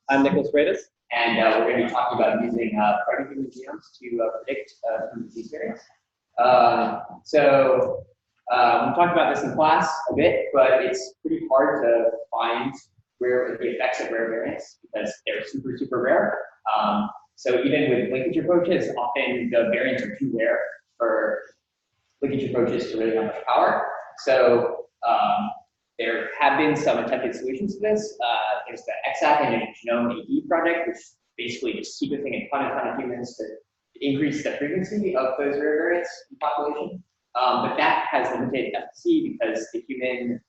I'm Nicholas Freitas. And we're going to be talking about using protohuman genomes to predict disease variants. We talked about this in class a bit, but it's pretty hard to find the effects of rare variants because they're super, super rare. So even with linkage approaches, often the variants are too rare for linkage approaches to really have much power. So there have been some attempted solutions to this. There's the XAC and Genome AD project, which is basically just sequencing a ton of humans to increase the frequency of those rare variants in population. But that has limited efficacy because the human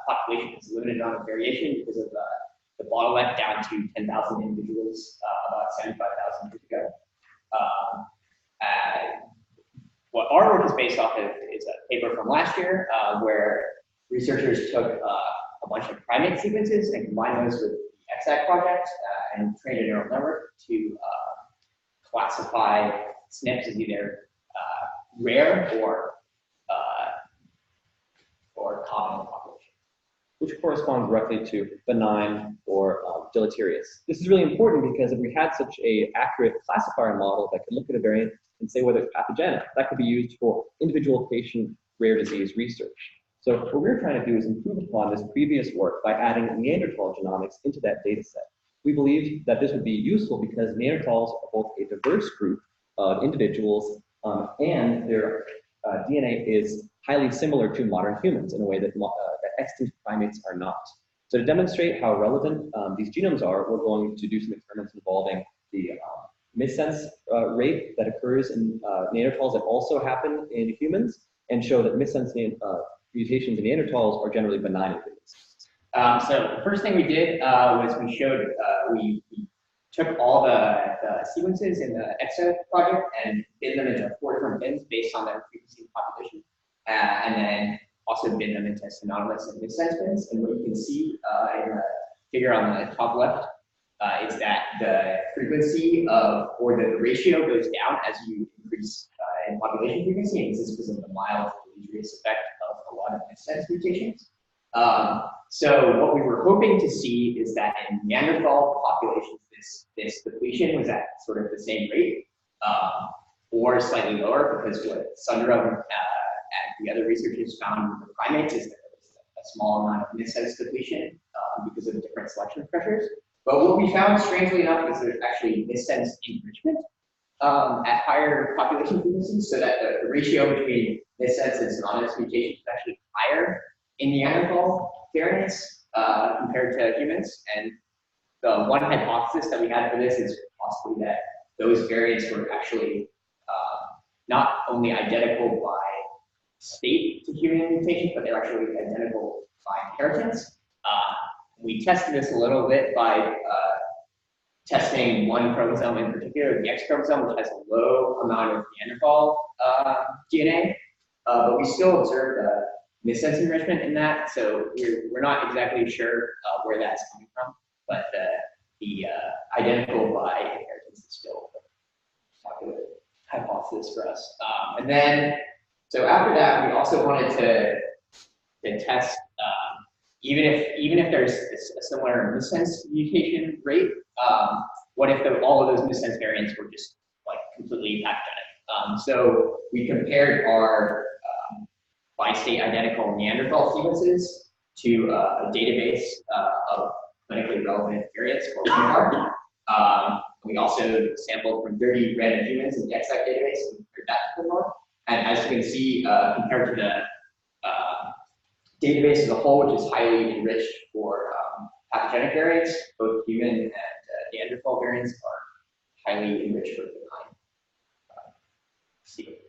population has a limited amount of variation because of the bottleneck down to 10,000 individuals about 75,000 years ago. What our work is based off of is a paper from last year where researchers took a bunch of primate sequences and combined those with the XAC project and trained a neural network to classify SNPs as either rare or common in the population, Which corresponds directly to benign or deleterious. This is really important because if we had such an accurate classifier model that could look at a variant and say whether it's pathogenic, that could be used for individual patient rare disease research. So what we're trying to do is improve upon this previous work by adding Neanderthal genomics into that data set. We believe that this would be useful because Neanderthals are both a diverse group of individuals and their DNA is highly similar to modern humans in a way that extinct primates are not. So to demonstrate how relevant these genomes are, we're going to do some experiments involving the missense rate that occurs in Neanderthals that also happen in humans, and show that missense mutations in Neanderthals are generally benign in humans. So the first thing we did was we showed, we took all the sequences in the EXO project and bin them into 4 different bins based on their frequency and population, and then also bin them into synonymous and missense bins. And what you can see in the figure on the top left is that the frequency or the ratio goes down as you increase in population frequency, and this is because of the mild deleterious effect of a lot of missense mutations. So what we were hoping to see is that in Neanderthal populations, this depletion was at sort of the same rate, or slightly lower, because what Sundram and the other researchers found with the primates is that there was a small amount of missense depletion because of different selection pressures. But what we found, strangely enough, is there's actually missense enrichment at higher population frequencies, so that the ratio between missense and synonymous mutations is actually higher in Neanderthal variants compared to humans. And the one hypothesis that we had for this is possibly that those variants were actually not only identical by state to human mutations, but they're actually identical by inheritance. We tested this a little bit by testing one chromosome in particular, the X chromosome, which has a low amount of Neanderthal DNA, but we still observed missense enrichment in that, so we're not exactly sure where that's coming from, but the identical by inheritance is still a popular hypothesis for us. And then, so after that, we also wanted to test, even if there's a similar missense mutation rate, what if all of those missense variants were just like completely pathogenic? So we compared our bi-state identical Neanderthal sequences to a database of clinically relevant variants called CompBio. We also sampled from 30 random humans in the XAC database and compared that to CompBio. And as you can see, compared to the database as a whole, which is highly enriched for pathogenic variants, both human and Neanderthal variants are highly enriched for benign sequences.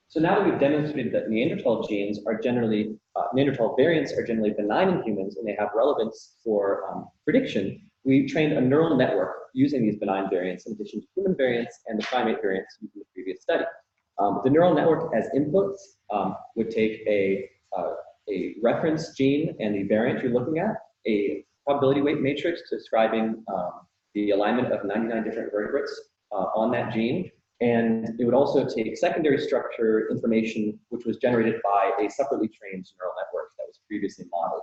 So now that we've demonstrated that Neanderthal genes are generally, Neanderthal variants are generally benign in humans and they have relevance for prediction, we trained a neural network using these benign variants in addition to human variants and the primate variants used in the previous study. The neural network as inputs would take a reference gene and the variant you're looking at, a probability weight matrix describing the alignment of 99 different vertebrates on that gene, and it would also take secondary structure information which was generated by a separately trained neural network that was previously modeled.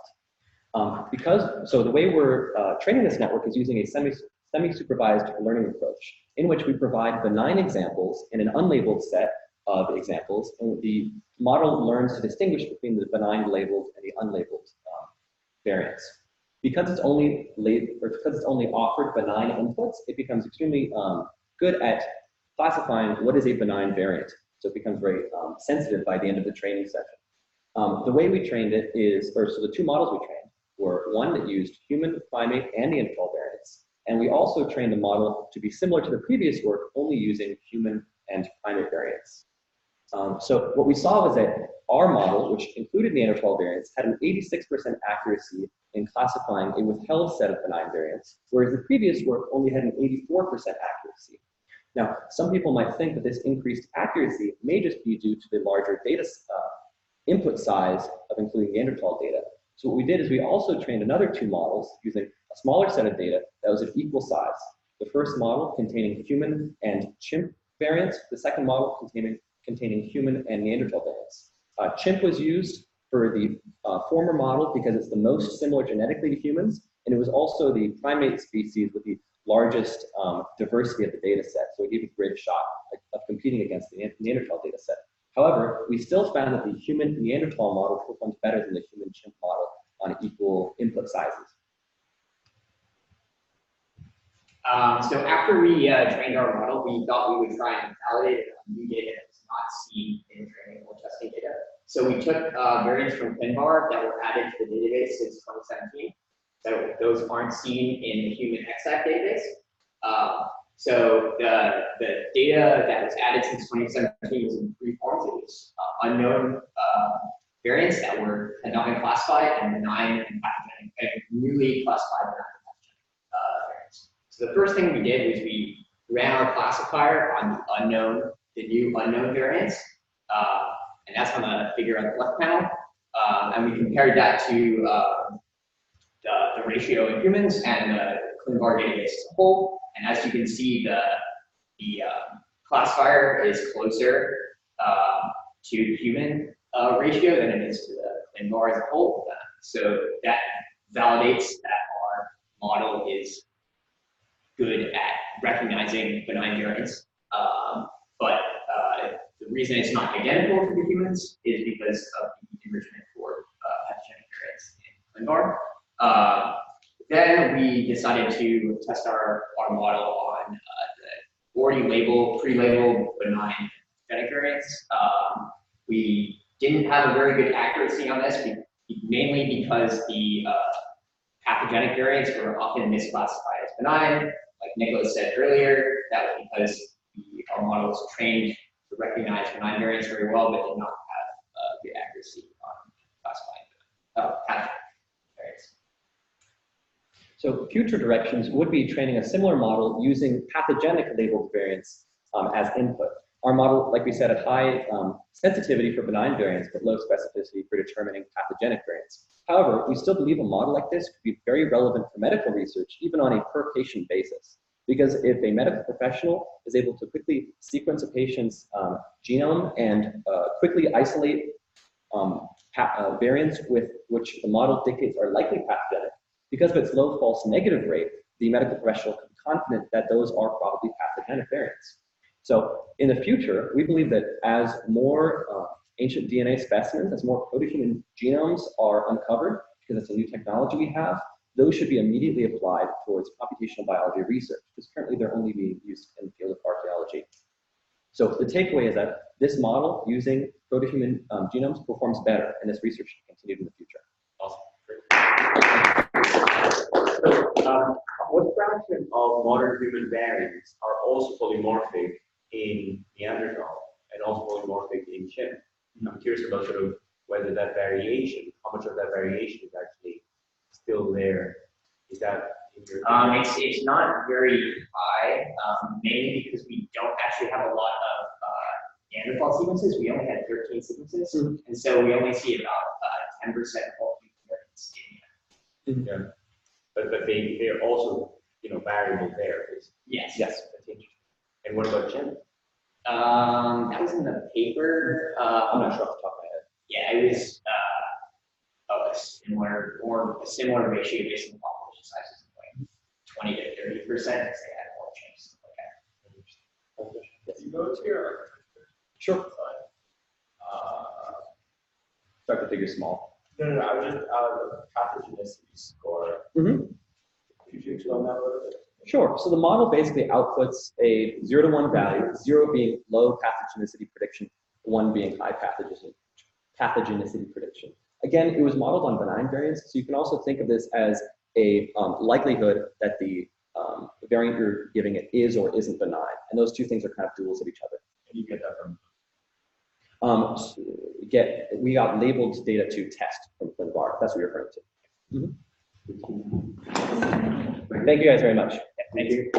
So the way we're training this network is using a semi-supervised learning approach, in which we provide benign examples in an unlabeled set of examples, and the model learns to distinguish between the benign labeled and the unlabeled variants. Because it's only offered benign inputs, it becomes extremely good at classifying what is a benign variant. So it becomes very sensitive by the end of the training session. The way we trained it is, so the two models we trained were one that used human, primate, and Neanderthal variants. And we also trained the model to be similar to the previous work, only using human and primate variants. So what we saw was that our model, which included Neanderthal variants, had an 86% accuracy in classifying a withheld set of benign variants, whereas the previous work only had an 84% accuracy. Now, some people might think that this increased accuracy may just be due to the larger data input size of including Neanderthal data. So what we did is we also trained another two models using a smaller set of data that was of equal size. The first model containing human and chimp variants, the second model containing human and Neanderthal variants. Chimp was used for the former model because it's the most similar genetically to humans, and it was also the primate species with the largest diversity of the data set, so it gave a great shot of competing against the Neanderthal data set. However, we still found that the human Neanderthal model performed better than the human chimp model on equal input sizes. So after we trained our model, we thought we would try and validate it on new data that was not seen in training or testing data. So we took variants from ClinVar that were added to the database since 2017. So those aren't seen in the human exact database. So the data that was added since 2017 was in three forms. It was unknown variants that were had not been classified, and benign and pathogenic, and newly classified benign and pathogenic variants. So the first thing we did was we ran our classifier on the new unknown variants, and that's on the figure on the left panel, and we compared that to the ratio in humans and the ClinVar database as a whole. And as you can see, the classifier is closer to the human ratio than it is to the ClinVar as a whole. So that validates that our model is good at recognizing benign variants. But the reason it's not identical to the humans is because of the enrichment for pathogenic variants in ClinVar. Then we decided to test our model on the already pre-labeled benign pathogenic variants. We didn't have a very good accuracy on this, mainly because the pathogenic variants were often misclassified as benign. Like Nicholas said earlier, that was because our model was trained to recognize benign variants very well, but did not have good accuracy on classifying pathogenic variants. So future directions would be training a similar model using pathogenic labeled variants as input. Our model, like we said, had high sensitivity for benign variants, but low specificity for determining pathogenic variants. However, we still believe a model like this could be very relevant for medical research, even on a per patient basis. Because if a medical professional is able to quickly sequence a patient's genome and quickly isolate variants with which the model dictates are likely pathogenic, because of its low false negative rate, the medical professional can be confident that those are probably pathogenic variants. So in the future, we believe that as more ancient DNA specimens, as more protohuman genomes are uncovered, because it's a new technology we have, those should be immediately applied towards computational biology research, because currently they're only being used in the field of archaeology. So the takeaway is that this model using protohuman genomes performs better, and this research should continue in the future. Awesome. What fraction of modern human variants are also polymorphic in Neanderthal and also polymorphic in chimp? I'm curious about sort of whether that variation, how much of that variation is actually still there. Is that in your it's not very high, mainly because we don't actually have a lot of Neanderthal sequences. We only had 13 sequences, and so we only see about 10% of all human variants in yeah. But they're also variable there. Yes. Yes. And what about chimp? That was in the paper. I'm not sure off the top of my head. Yeah, it was similar or a similar ratio based on the population sizes, like 20 to 30% as they had more changes. You go to your Sure. Start the figure small. no, I was just the pathogenicity score. Mm-hmm. Could you explain that a little bit? Sure. So the model basically outputs a 0 to 1 value, 0 being low pathogenicity prediction, 1 being high pathogenicity prediction. Again, it was modeled on benign variants, so you can also think of this as a likelihood that the variant you're giving it is or isn't benign, and those two things are kind of duals of each other. And you get that from We got labeled data to test from ClinVar. That's what you're referring to. Mm-hmm. Thank you guys very much. Thank you.